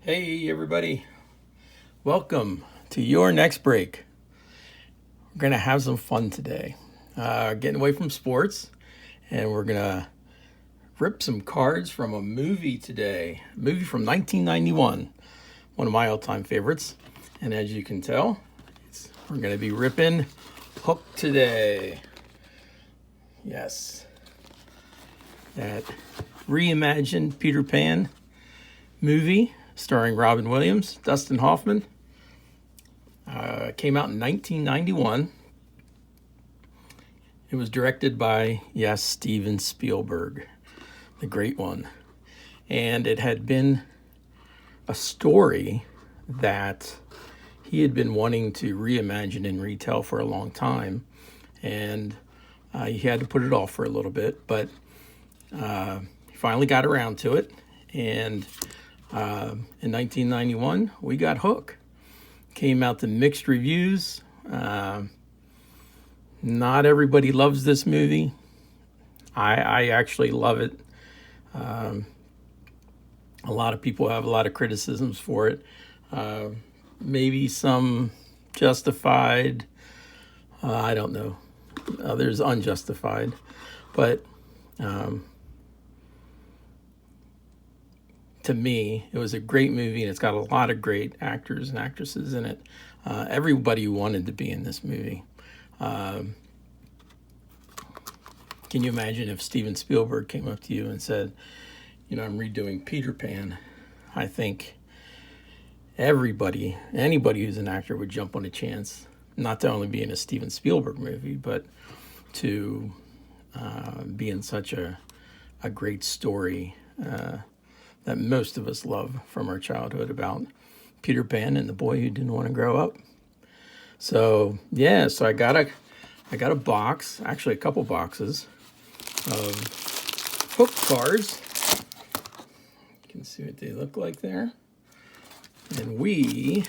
Hey everybody, welcome to your next break. We're gonna have some fun today. Getting away from sports, and we're gonna rip some cards from a movie today. A movie from 1991, one of my all-time favorites. And as you can tell, we're gonna be ripping Hook today. Yes, that reimagined Peter Pan movie starring Robin Williams, Dustin Hoffman. Came out in 1991. It was directed by, yes, Steven Spielberg, the great one. And it had been a story that he had been wanting to reimagine and retell for a long time. And he had to put it off for a little bit, but he finally got around to it. And in 1991, we got Hook. Came out to mixed reviews. Not everybody loves this movie. I actually love it. A lot of people have a lot of criticisms for it. Maybe some justified. I don't know. Others unjustified. But to me, it was a great movie, and it's got a lot of great actors and actresses in it. Everybody wanted to be in this movie. Can you imagine if Steven Spielberg came up to you and said, I'm redoing Peter Pan? I think anybody who's an actor would jump on a chance, not to only be in a Steven Spielberg movie, but to be in such a great story that most of us love from our childhood about Peter Pan and the boy who didn't want to grow up. So I got a box, actually a couple boxes of Hook cards. You can see what they look like there. And we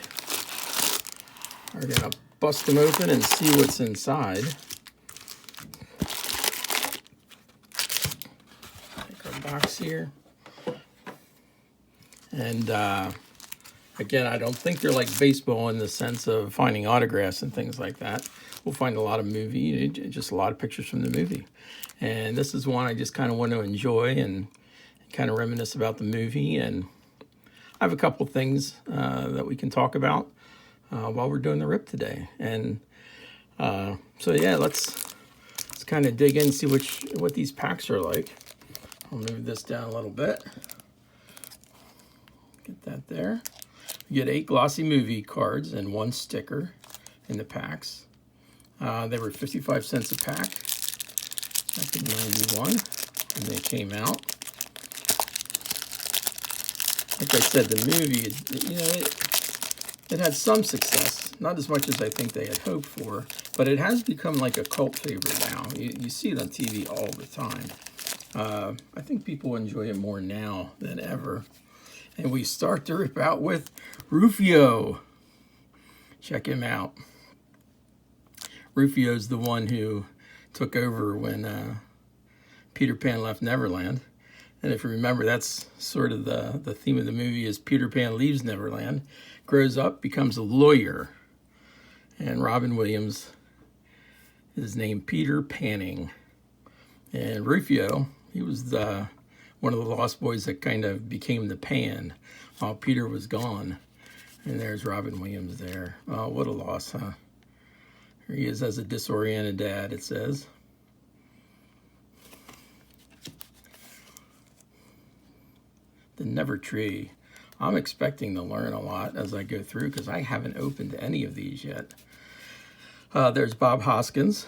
are gonna bust them open and see what's inside. Take our box here. And again, I don't think they're like baseball in the sense of finding autographs and things like that. We'll find a lot of just a lot of pictures from the movie. And this is one I just kind of want to enjoy and kind of reminisce about the movie. And I have a couple things that we can talk about while we're doing the rip today. And let's kind of dig in and see what these packs are like. I'll move this down a little bit. Get that there. You get 8 glossy movie cards and 1 sticker in the packs. They were 55 cents a pack back in 91 when they came out. Like I said, the movie, it had some success. Not as much as I think they had hoped for, but it has become like a cult favorite now. You see it on TV all the time. I think people enjoy it more now than ever. And we start to rip out with Rufio. Check him out. Rufio's the one who took over when Peter Pan left Neverland. And if you remember, that's sort of the theme of the movie is Peter Pan leaves Neverland, grows up, becomes a lawyer. And Robin Williams is named Peter Panning. And Rufio, he was one of the Lost Boys that kind of became the Pan while Peter was gone. And there's Robin Williams there. Oh, what a loss, huh? Here he is as a disoriented dad, it says. The Never Tree. I'm expecting to learn a lot as I go through because I haven't opened any of these yet. There's Bob Hoskins,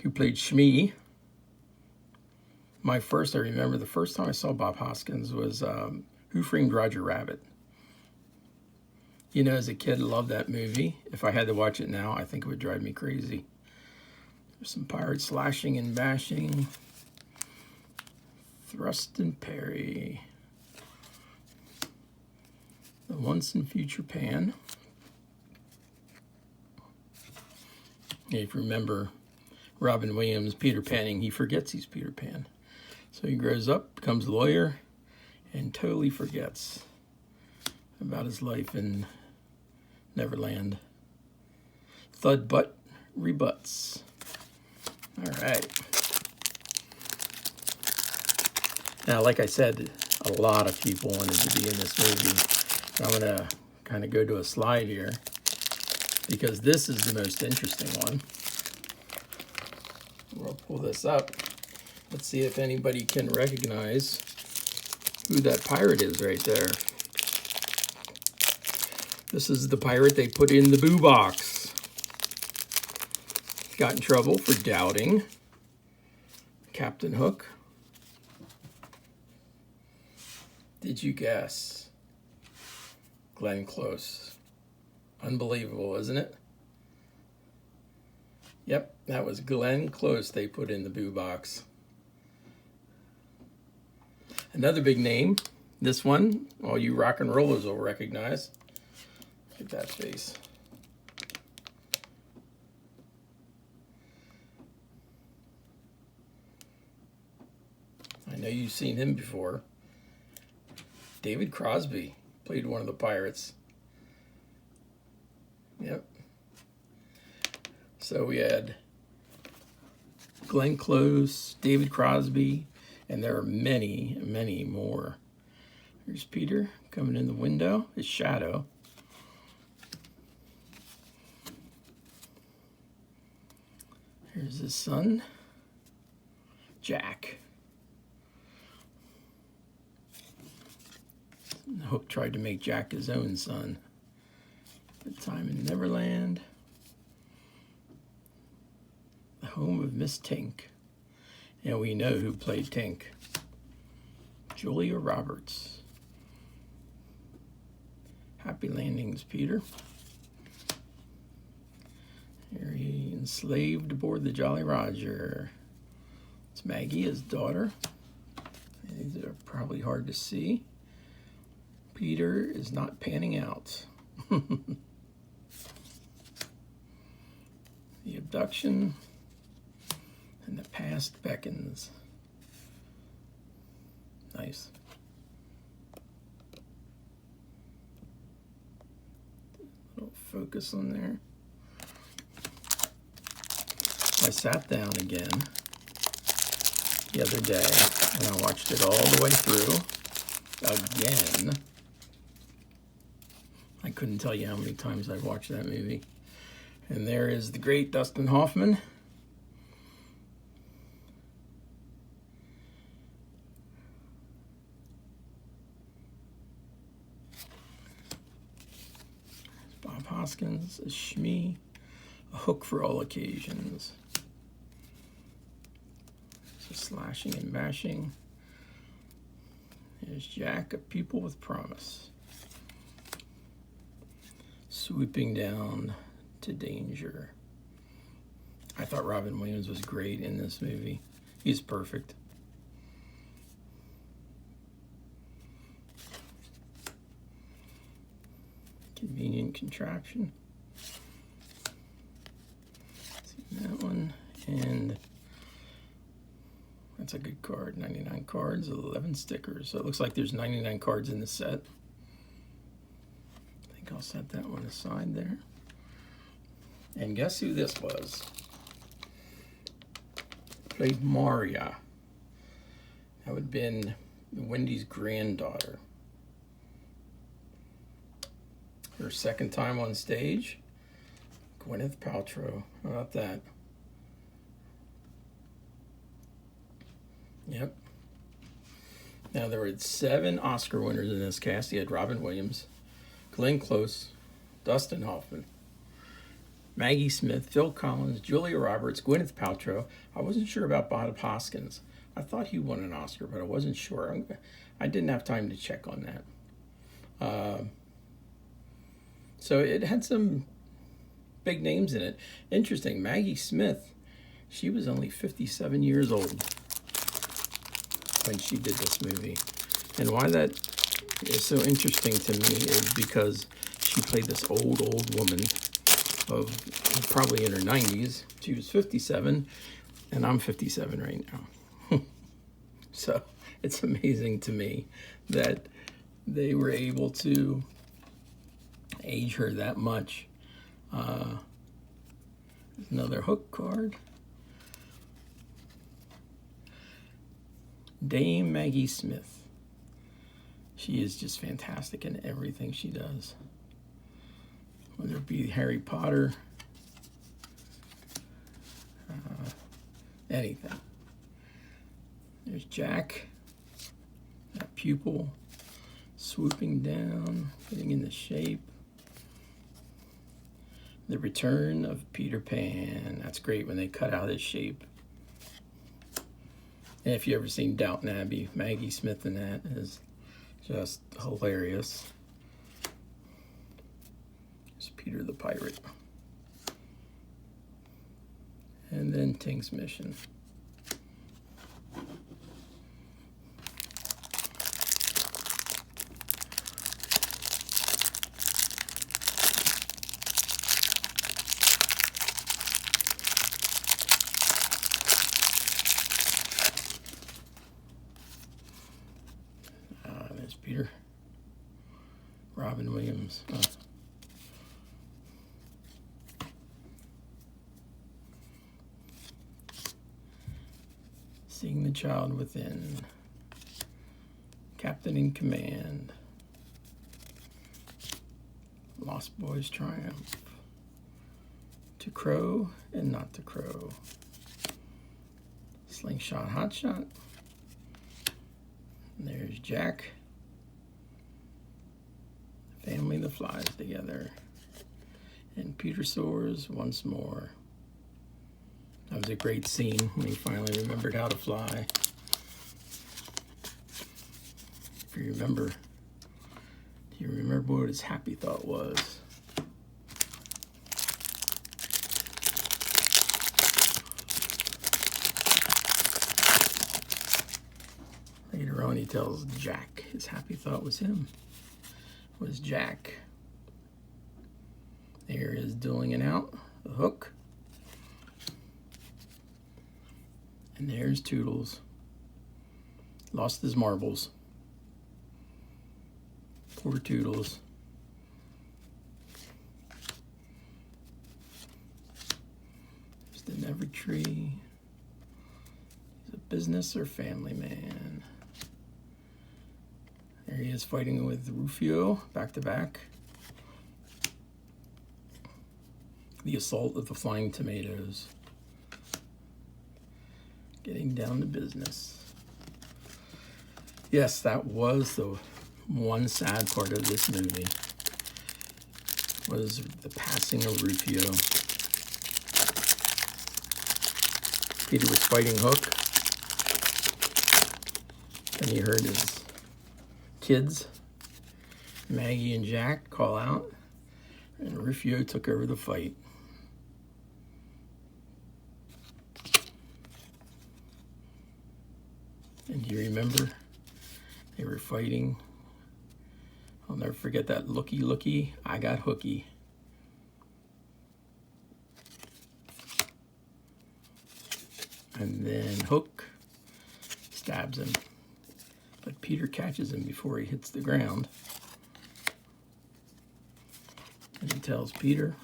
who played Shmee. I remember the first time I saw Bob Hoskins was Who Framed Roger Rabbit. As a kid, I loved that movie. If I had to watch it now, I think it would drive me crazy. There's some pirate slashing and bashing. Thrust and parry. The Once and Future Pan. If you remember Robin Williams, Peter Panning, he forgets he's Peter Pan. So he grows up, becomes a lawyer, and totally forgets about his life in Neverland. Thud Butt rebuts. All right. Now, like I said, a lot of people wanted to be in this movie. I'm going to kind of go to a slide here because this is the most interesting one. We'll pull this up. Let's see if anybody can recognize who that pirate is right there. This is the pirate they put in the boo box. Got in trouble for doubting Captain Hook. Did you guess? Glenn Close. Unbelievable, isn't it? Yep, that was Glenn Close they put in the boo box. Another big name, this one, all you rock and rollers will recognize. Look at that face. I know you've seen him before. David Crosby played one of the pirates. Yep. So we had Glenn Close, David Crosby, and there are many, many more. Here's Peter coming in the window, his shadow. Here's his son, Jack. Hook tried to make Jack his own son. The time in Neverland. The home of Miss Tink. And we know who played Tink. Julia Roberts. Happy Landings, Peter. Here he enslaved aboard the Jolly Roger. It's Maggie, his daughter. These are probably hard to see. Peter is not panning out. The abduction and the past beckons. Nice. Little focus on there. I sat down again the other day and I watched it all the way through again. I couldn't tell you how many times I've watched that movie. And there is the great Dustin Hoffman. Bob Hoskins, a Shmee, a hook for all occasions. So slashing and mashing. There's Jack, a pupil with promise. Swooping down to danger. I thought Robin Williams was great in this movie. He's perfect. Convenient contraption. See that one. And that's a good card. 99 cards, 11 stickers. So it looks like there's 99 cards in the set. I'll set that one aside there. And guess who this was? Played Maria. That would have been Wendy's granddaughter. Her second time on stage. Gwyneth Paltrow. How about that? Yep. Now there were 7 Oscar winners in this cast. You had Robin Williams, Glenn Close, Dustin Hoffman, Maggie Smith, Phil Collins, Julia Roberts, Gwyneth Paltrow. I wasn't sure about Bob Hoskins. I thought he won an Oscar, but I wasn't sure. I didn't have time to check on that. So it had some big names in it. Interesting, Maggie Smith, she was only 57 years old when she did this movie. And why that is so interesting to me is because she played this old woman of probably in her 90s. She was 57, and I'm 57 right now. So it's amazing to me that they were able to age her that much. Another Hook card. Dame Maggie Smith. She is just fantastic in everything she does. Whether it be Harry Potter, anything. There's Jack, that pupil, swooping down, getting into shape. The Return of Peter Pan. That's great when they cut out his shape. And if you ever seen Downton Abbey, Maggie Smith in that is just hilarious. It's Peter the Pirate. And then Ting's Mission. There's Peter. Robin Williams. Seeing the Child Within. Captain in Command. Lost Boys Triumph. To Crow and Not to Crow. Slingshot Hotshot. And there's Jack. Family that Flies Together. And Peter Soars once more. That was a great scene when he finally remembered how to fly. If you remember, do you remember what his happy thought was? Later on, he tells Jack his happy thought was him. Was Jack. There is Dueling It Out, the Hook. And there's Toodles. Lost his marbles. Poor Toodles. There's the Never Tree. He's a business or family man. There he is fighting with Rufio, back to back. The Assault of the Flying Tomatoes. Getting down to business. Yes, that was the one sad part of this movie. Was the passing of Rufio. Peter was fighting Hook. Then he heard his kids, Maggie and Jack, call out, and Rufio took over the fight. And do you remember? They were fighting. I'll never forget that looky, looky, I got hooky. And then Hook stabs him. But Peter catches him before he hits the ground. And he tells Peter,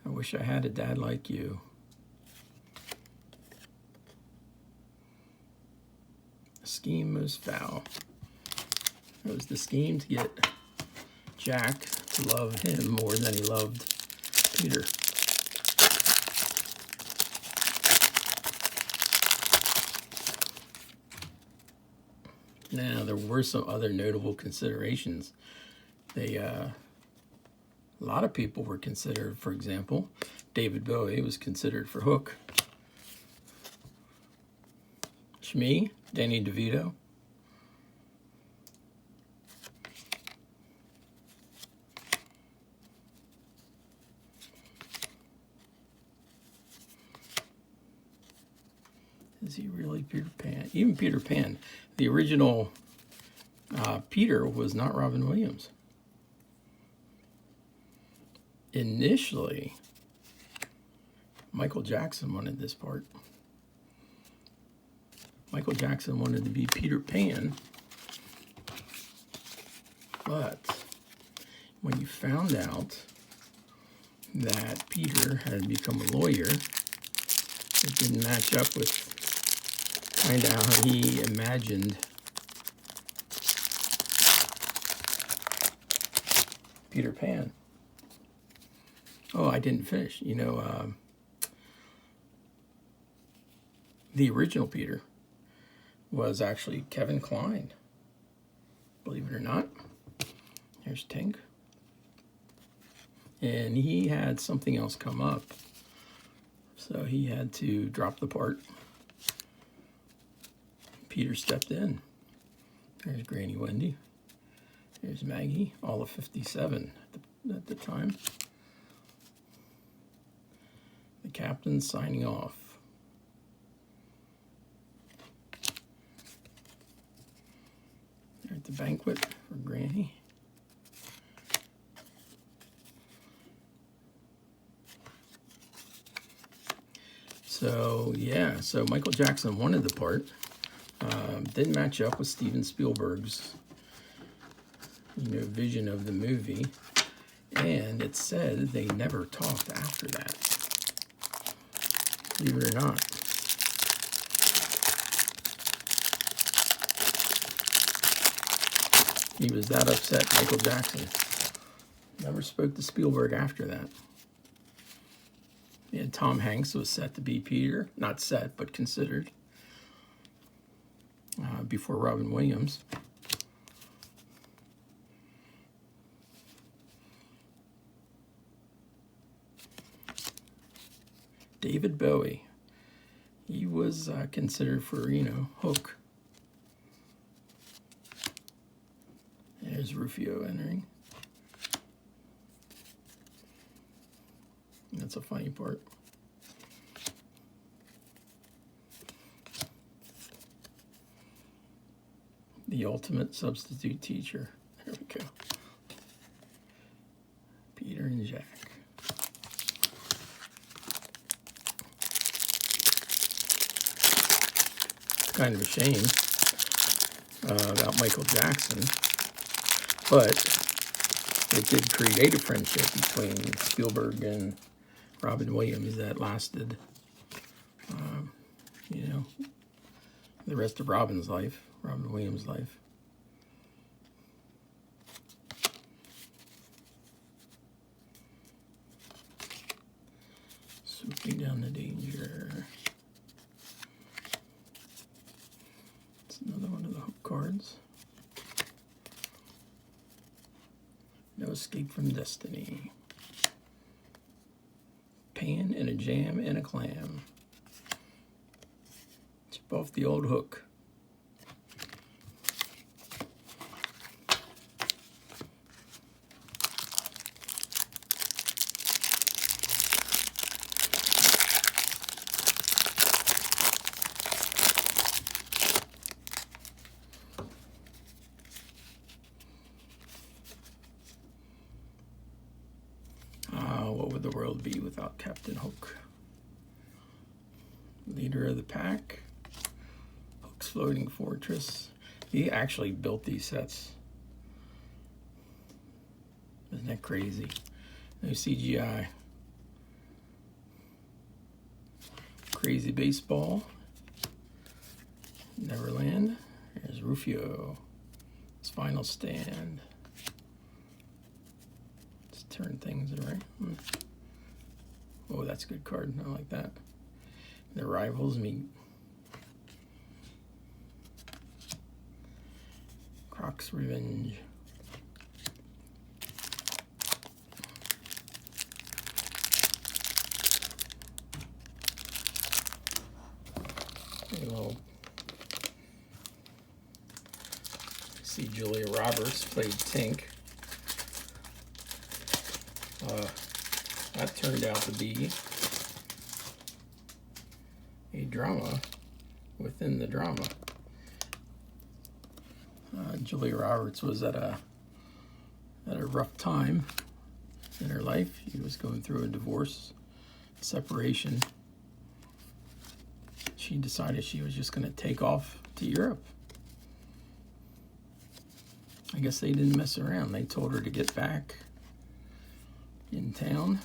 I wish I had a dad like you. The scheme was foul. It was the scheme to get Jack to love him more than he loved Peter. Now, there were some other notable considerations. A lot of people were considered, for example, David Bowie was considered for Hook. Shmi, Danny DeVito. Is he really Peter Pan? Even Peter Pan. The original Peter was not Robin Williams. Initially, Michael Jackson wanted this part. Michael Jackson wanted to be Peter Pan, but when you found out that Peter had become a lawyer, it didn't match up with kind of how he imagined Peter Pan. Oh, I didn't finish. You know, the original Peter was actually Kevin Kline. Believe it or not. There's Tink. And he had something else come up. So he had to drop the part. Peter stepped in. There's Granny Wendy. There's Maggie, all of 57 at the time. The captain signing off. They're at the banquet for Granny. So, yeah, so Michael Jackson wanted the part. Didn't match up with Steven Spielberg's vision of the movie, and it said they never talked after that. Believe it or not. He was that upset, Michael Jackson. Never spoke to Spielberg after that. And Tom Hanks was set to be Peter. Not set, but considered. Before Robin Williams. David Bowie. He was considered for, Hook. There's Rufio entering. That's a funny part. The ultimate substitute teacher. There we go. Peter and Jack. It's kind of a shame about Michael Jackson, but it did create a friendship between Spielberg and Robin Williams that lasted, the rest of Robin Williams' life. Swooping down the danger. It's another one of the hook cards. No escape from destiny. Pan and a jam and a clam. Chip off the old hook. What would the world be without Captain Hook? Leader of the pack. Hook's floating fortress. He actually built these sets. Isn't that crazy? No CGI. Crazy baseball. Neverland. There's Rufio. His final stand. Let's turn things around. Oh, that's a good card. I like that. The rivals meet. Croc's Revenge. See, Julia Roberts played Tink. That turned out to be a drama within the drama. Julia Roberts was at a rough time in her life. She was going through a divorce, separation. She decided she was just going to take off to Europe. I guess they didn't mess around. They told her to get back in town.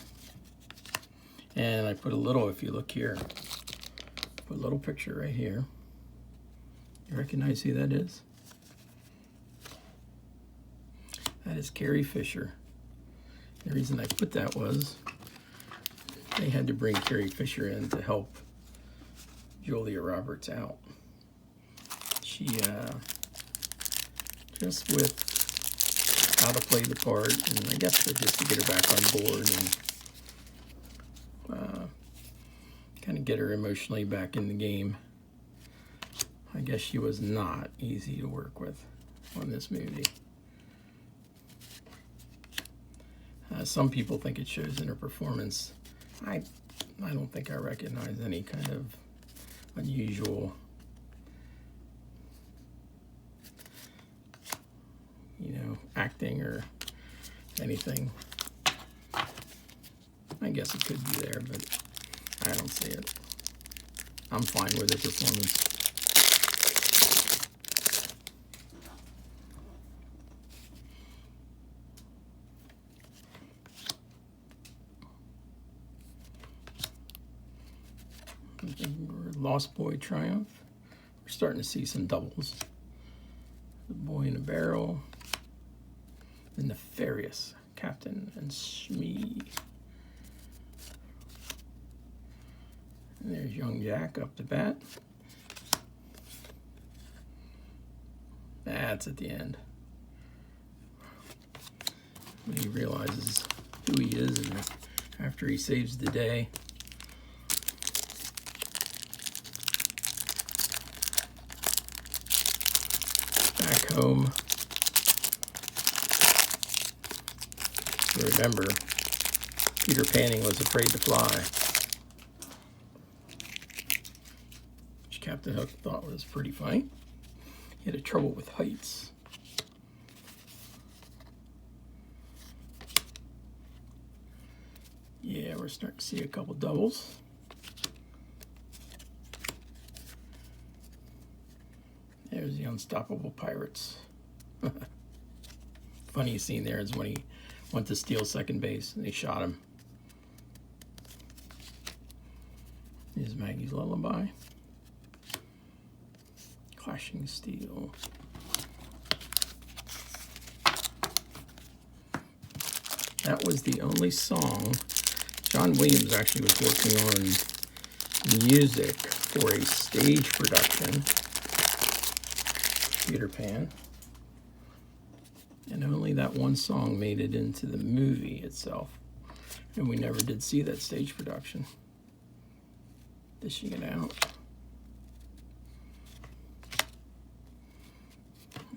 And I put a little, if you look here, put a little picture right here. You recognize who that is? That is Carrie Fisher. The reason I put that was they had to bring Carrie Fisher in to help Julia Roberts out. She, just with how to play the part, and I guess just to get her back on board and kind of get her emotionally back in the game. I guess she was not easy to work with on this movie. Some people think it shows in her performance. I don't think I recognize any kind of unusual, acting or anything. I guess it could be there, but I don't see it. I'm fine with her performance. Lost Boy Triumph. We're starting to see some doubles. The Boy in a Barrel. The Nefarious Captain and Smee. And there's young Jack up the bat. That's at the end. When he realizes who he is and after he saves the day. Back home. Remember, Peter Panning was afraid to fly, which Captain Hook thought was pretty funny. He had trouble with heights. Yeah, we're starting to see a couple doubles. There's the Unstoppable Pirates. Funny scene there is when he went to steal second base and they shot him. Here's Maggie's Lullaby. Clashing Steel. That was the only song. John Williams actually was working on music for a stage production, Peter Pan. And only that one song made it into the movie itself. And we never did see that stage production. Dishing it out.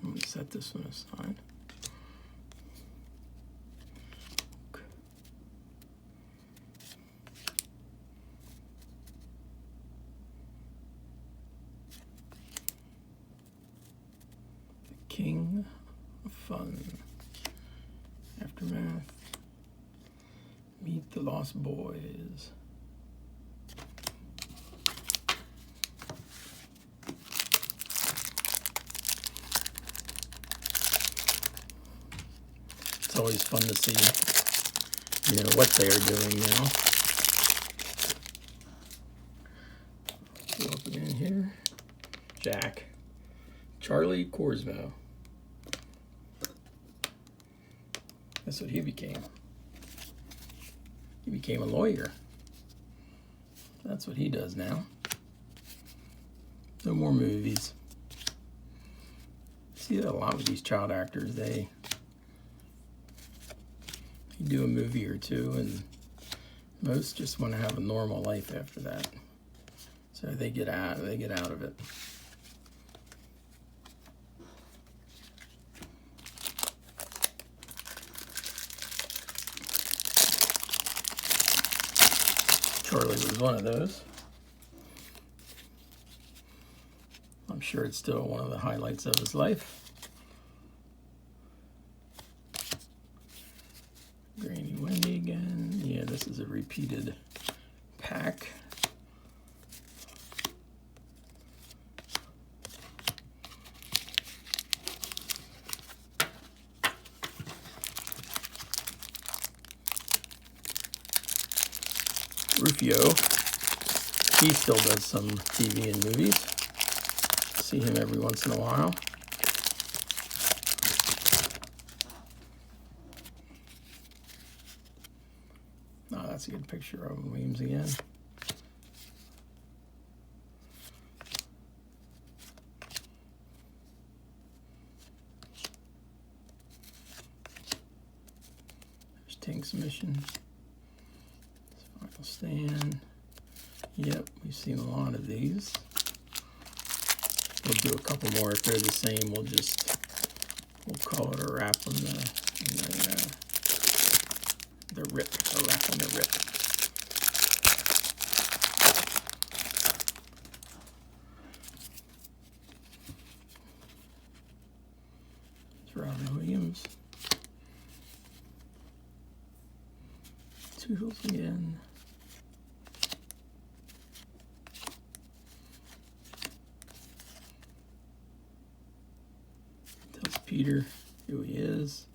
I'm going to set this one aside. The King of Fun. Aftermath. Meet the Lost Boys. It's always fun to see, what they are doing now. We'll open in here. Jack. Charlie Korsmo. That's what he became. He became a lawyer. That's what he does now. No more movies. See that a lot with these child actors. They do a movie or two, and most just want to have a normal life after that. So they get out of it. Charlie was one of those. I'm sure it's still one of the highlights of his life. Granny Wendy again. Yeah, this is a repeated pack. Rufio. He still does some TV and movies. See him every once in a while. Oh, that's a good picture of Robin Williams again. There's Tank's Mission. Final Stand. Yep, we've seen a lot of these. We'll do a couple more. If they're the same, we'll call it a wrap on the rip, a wrap on the rip. It's Robin Williams. Toodles again. Tells Peter who he is.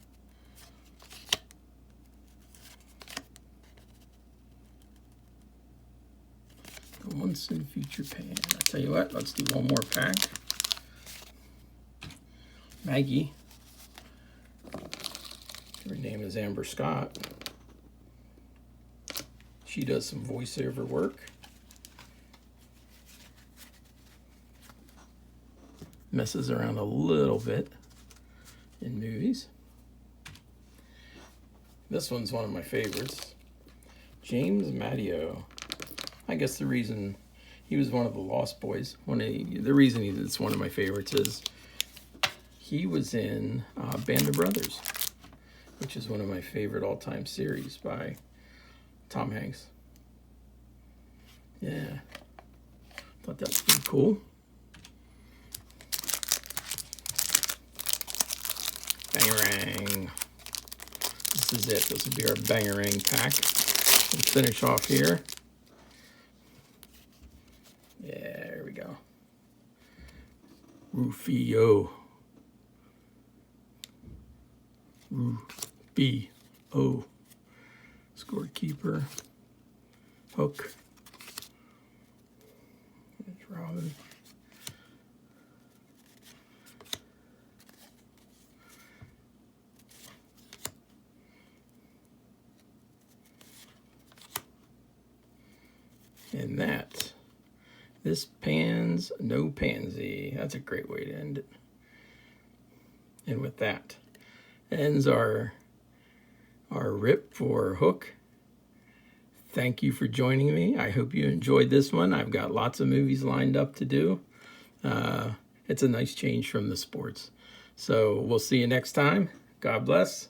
The once in future pan. I tell you what, let's do one more pack. Maggie. Her name is Amber Scott. She does some voiceover work. Messes around a little bit in movies. This one's one of my favorites. James Matteo. I guess the reason he was one of the Lost Boys, the reason it's one of my favorites is he was in Band of Brothers, which is one of my favorite all-time series by Tom Hanks. Yeah, thought that was pretty cool. Bangarang. This is it. This will be our Bangarang pack. Let's finish off here. Yeah, there we go. Rufio. Rufio. Scorekeeper. Hook. There's Robin. And this pan's no pansy. That's a great way to end it. And with that ends our rip for Hook. Thank you for joining me. I hope you enjoyed this one. I've got lots of movies lined up to do. It's a nice change from the sports. So we'll see you next time. God bless.